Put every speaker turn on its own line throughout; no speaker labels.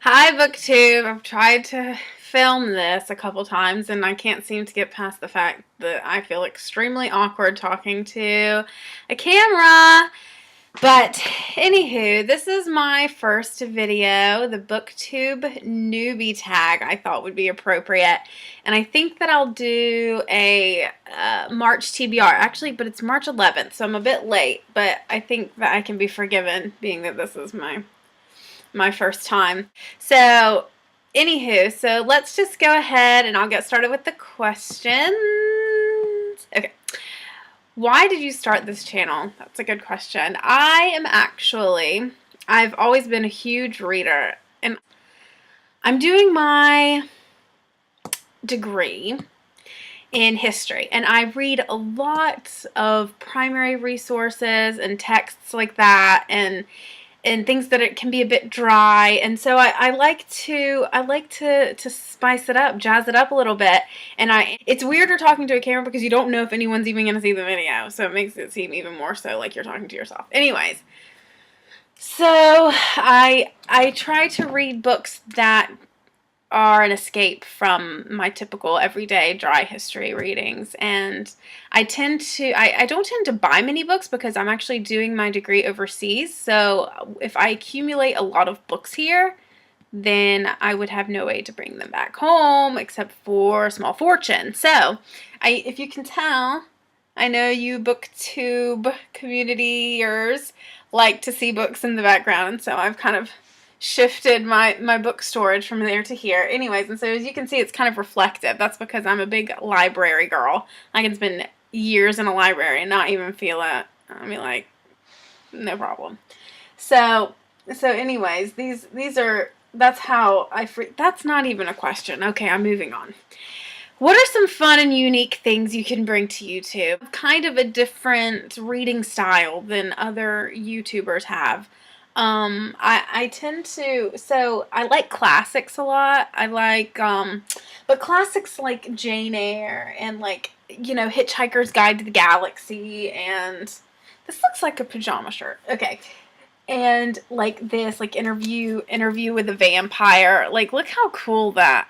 Hi, Booktube. I've tried to film this a couple times and I can't seem to get past the fact that I feel extremely awkward talking to a camera. But anywho, this is my first video, the Booktube newbie tag I thought would be appropriate. And I think that I'll do a March TBR, actually, but it's March 11th, so I'm a bit late. But I think that I can be forgiven, being that this is my first time. So anywho, so let's just go ahead and I'll get started with the questions. Okay. Why did you start this channel? That's a good question. I've always been a huge reader, and I'm doing my degree in history, and I read a lot of primary resources and texts like that, and things that it can be a bit dry, and so I like to spice it up, jazz it up a little bit. And it's weirder talking to a camera because you don't know if anyone's even going to see the video, so it makes it seem even more so like you're talking to yourself. Anyways, so I try to read books that are an escape from my typical everyday dry history readings. And I don't tend to buy many books because I'm actually doing my degree overseas. So if I accumulate a lot of books here, then I would have no way to bring them back home except for a small fortune. So if you can tell, I know you Booktube communityers like to see books in the background, so I've kind of shifted my book storage from there to here. Anyways, and so as you can see, it's kind of reflective. That's because I'm a big library girl. I can spend years in a library and not even feel it. I mean, like, no problem. So anyways, that's how that's not even a question. Okay, I'm moving on. What are some fun and unique things you can bring to YouTube? Kind of a different reading style than other YouTubers have. I tend to, so I like classics a lot. I like, but classics like Jane Eyre and, like, you know, Hitchhiker's Guide to the Galaxy, and this looks like a pajama shirt. Okay. And like this, like interview with a vampire. Like, look how cool that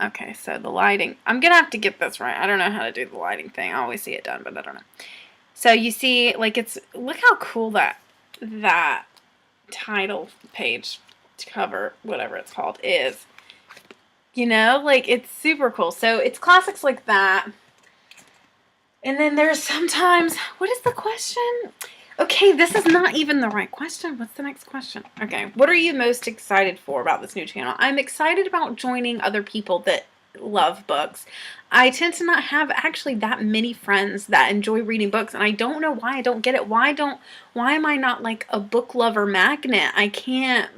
okay, so the lighting. I'm gonna have to get this right. I don't know how to do the lighting thing. I always see it done, but I don't know. So you see, like, look how cool that title page cover, whatever it's called, is. You know, like, it's super cool. So it's classics like that. And then there's sometimes, what is the question? Okay, this is not even the right question. What's the next question? Okay, what are you most excited for about this new channel? I'm excited about joining other people that love books. I tend to not have actually that many friends that enjoy reading books, and I don't know why. I don't get it. Why am I not like a book lover magnet? I can't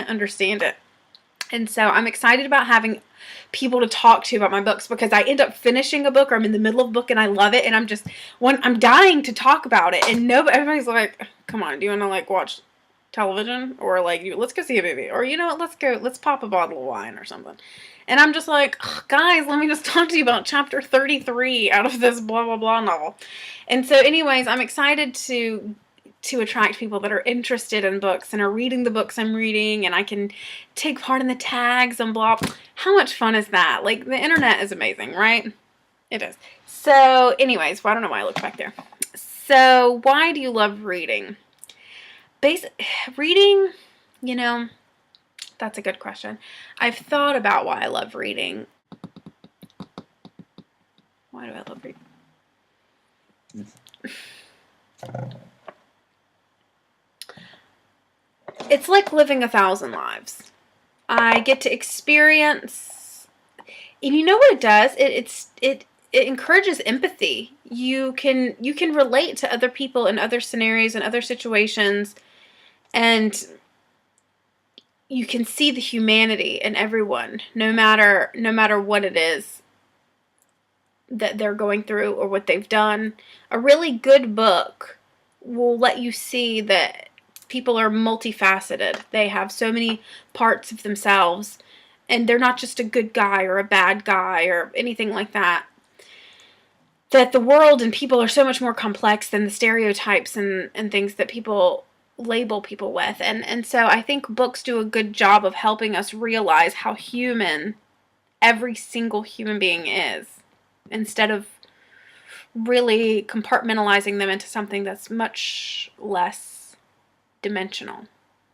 understand it. And so I'm excited about having people to talk to about my books, because I end up finishing a book or I'm in the middle of a book and I love it, and I'm dying to talk about it, and everybody's like, come on, do you want to, like, watch television, or like, let's go see a movie, or, you know what, let's pop a bottle of wine or something. And I'm just like, guys, let me just talk to you about chapter 33 out of this blah blah blah novel. And so anyways, I'm excited to attract people that are interested in books and are reading the books I'm reading, and I can take part in the tags and blah. How much fun is that? Like, the internet is amazing, right? It is. So anyways, well, I don't know why I looked back there. So why do you love reading? Reading, you know, that's a good question. I've thought about why I love reading. Why do I love reading? It's like living 1,000 lives. I get to experience, and you know what it does? It encourages empathy. You can relate to other people in other scenarios and other situations, and you can see the humanity in everyone, no matter what it is that they're going through or what they've done. A really good book will let you see that people are multifaceted. They have so many parts of themselves, and they're not just a good guy or a bad guy or anything like that. That the world and people are so much more complex than the stereotypes and things that people label people with. And so I think books do a good job of helping us realize how human every single human being is, instead of really compartmentalizing them into something that's much less dimensional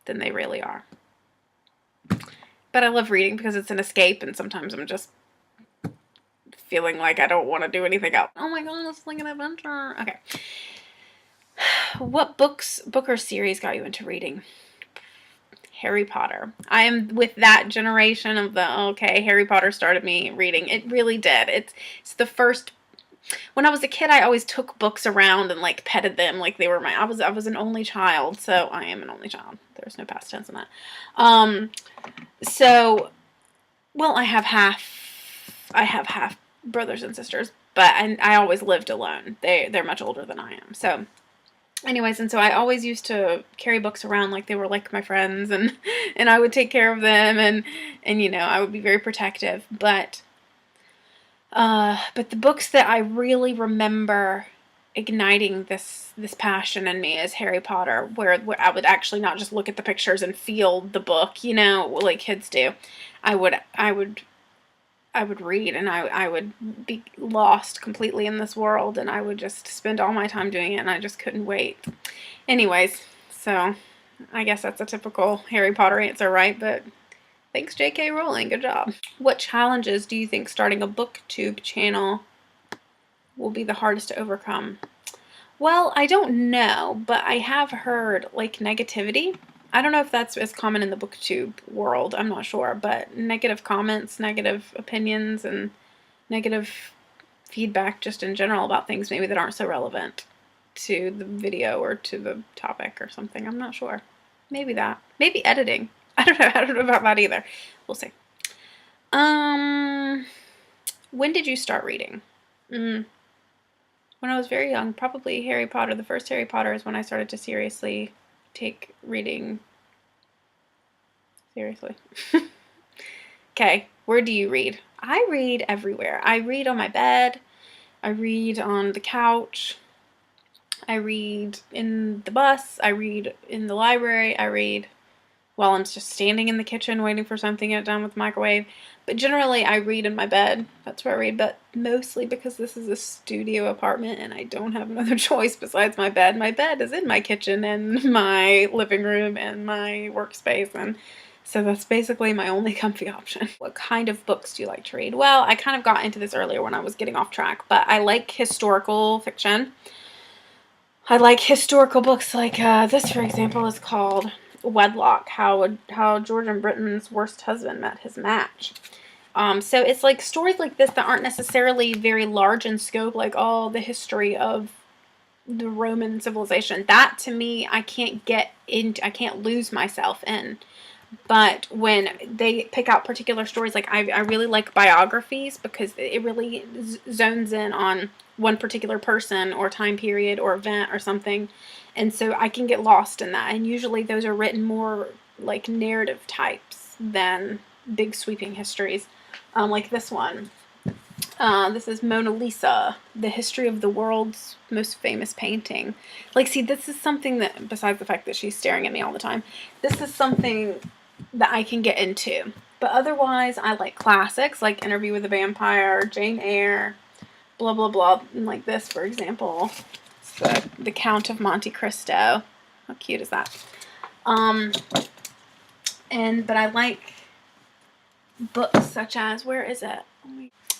than they really are. But I love reading because it's an escape, and sometimes I'm just feeling like I don't want to do anything else. Oh my god, it's like an adventure. Okay. What book or series got you into reading? Harry Potter. I am with that generation of the, okay, Harry Potter started me reading. It really did. It's the first. When I was a kid, I always took books around and like petted them like they were my. I was an only child, so I am an only child. There's no past tense in that. So, well, I have half brothers and sisters, but I always lived alone. They're much older than I am. So, anyways, and so I always used to carry books around like they were like my friends, and I would take care of them, and you know, I would be very protective, but the books that I really remember igniting this passion in me is Harry Potter, where I would actually not just look at the pictures and feel the book, you know, like kids do. I would read, and I would be lost completely in this world, and I would just spend all my time doing it, and I just couldn't wait. Anyways, so I guess that's a typical Harry Potter answer, right? But thanks, J.K. Rowling. Good job. What challenges do you think starting a Booktube channel will be the hardest to overcome? Well, I don't know, but I have heard, like, negativity. I don't know if that's as common in the Booktube world. I'm not sure, but negative comments, negative opinions, and negative feedback just in general about things maybe that aren't so relevant to the video or to the topic or something. I'm not sure. Maybe that. Maybe editing. I don't know. I don't know about that either. We'll see. When did you start reading? When I was very young, probably Harry Potter. The first Harry Potter is when I started to seriously take reading seriously. Okay, where do you read? I read everywhere. I read on my bed. I read on the couch. I read in the bus. I read in the library. I read while I'm just standing in the kitchen waiting for something to get done with the microwave. But generally, I read in my bed. That's where I read, but mostly because this is a studio apartment and I don't have another choice besides my bed. My bed is in my kitchen and my living room and my workspace, and so that's basically my only comfy option. What kind of books do you like to read? Well, I kind of got into this earlier when I was getting off track, but I like historical fiction. I like historical books like this, for example, is called Wedlock, how George and Britain's worst husband met his match. So it's like stories like this that aren't necessarily very large in scope, like all the history of the Roman civilization. That to me, I can't lose myself in. But when they pick out particular stories, like I really like biographies because it really zones in on one particular person or time period or event or something. And so I can get lost in that. And usually those are written more like narrative types than big sweeping histories. Like this one. This is Mona Lisa, the history of the world's most famous painting. Like, see, this is something that, besides the fact that she's staring at me all the time, this is something that I can get into. But otherwise, I like classics, like Interview with a Vampire, Jane Eyre, blah, blah, blah. And like this, for example, it's the Count of Monte Cristo. How cute is that? But I like books such as, where is it?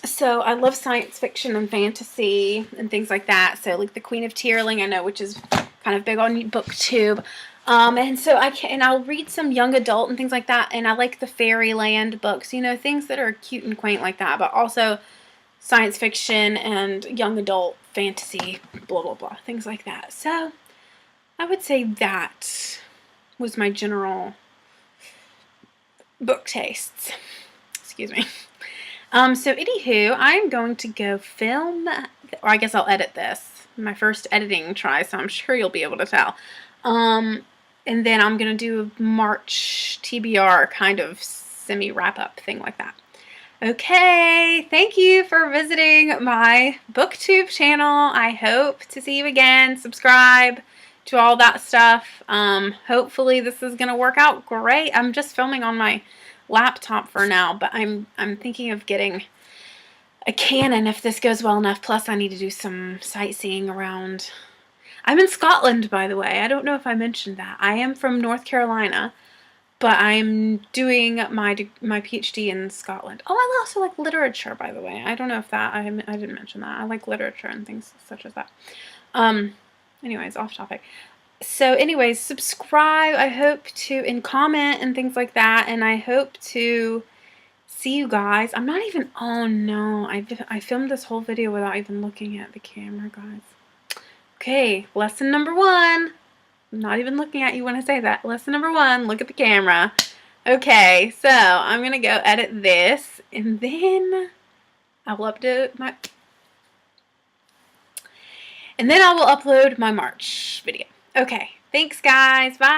So I love science fiction and fantasy and things like that. So like The Queen of Tearling, I know, which is kind of big on Booktube. And so I'll read some young adult and things like that. And I like the Fairyland books, you know, things that are cute and quaint like that, but also science fiction and young adult fantasy, blah, blah, blah, things like that. So I would say that was my general book tastes. Excuse me. So anywho, I'm going to go film, or I guess I'll edit this. My first editing try, so I'm sure you'll be able to tell. And then I'm going to do a March TBR kind of semi-wrap-up thing like that. Okay, thank you for visiting my Booktube channel. I hope to see you again. Subscribe, to all that stuff. Hopefully this is going to work out great. I'm just filming on my laptop for now, but I'm thinking of getting a Canon if this goes well enough. Plus, I need to do some sightseeing around. I'm in Scotland, by the way. I don't know if I mentioned that. I am from North Carolina, but I'm doing my PhD in Scotland. Oh, I also like literature, by the way. I don't know if that I didn't mention that. I like literature and things such as that. Anyways, off topic. So anyways, subscribe. I hope to, and comment and things like that. And I hope to see you guys. I'm not even, oh no, I filmed this whole video without even looking at the camera, guys. Okay, lesson number 1. I'm not even looking at you when I say that. Lesson number 1, look at the camera. Okay, so I'm going to go edit this, and then I will upload my... And then I will upload my March video. Okay, thanks guys. Bye.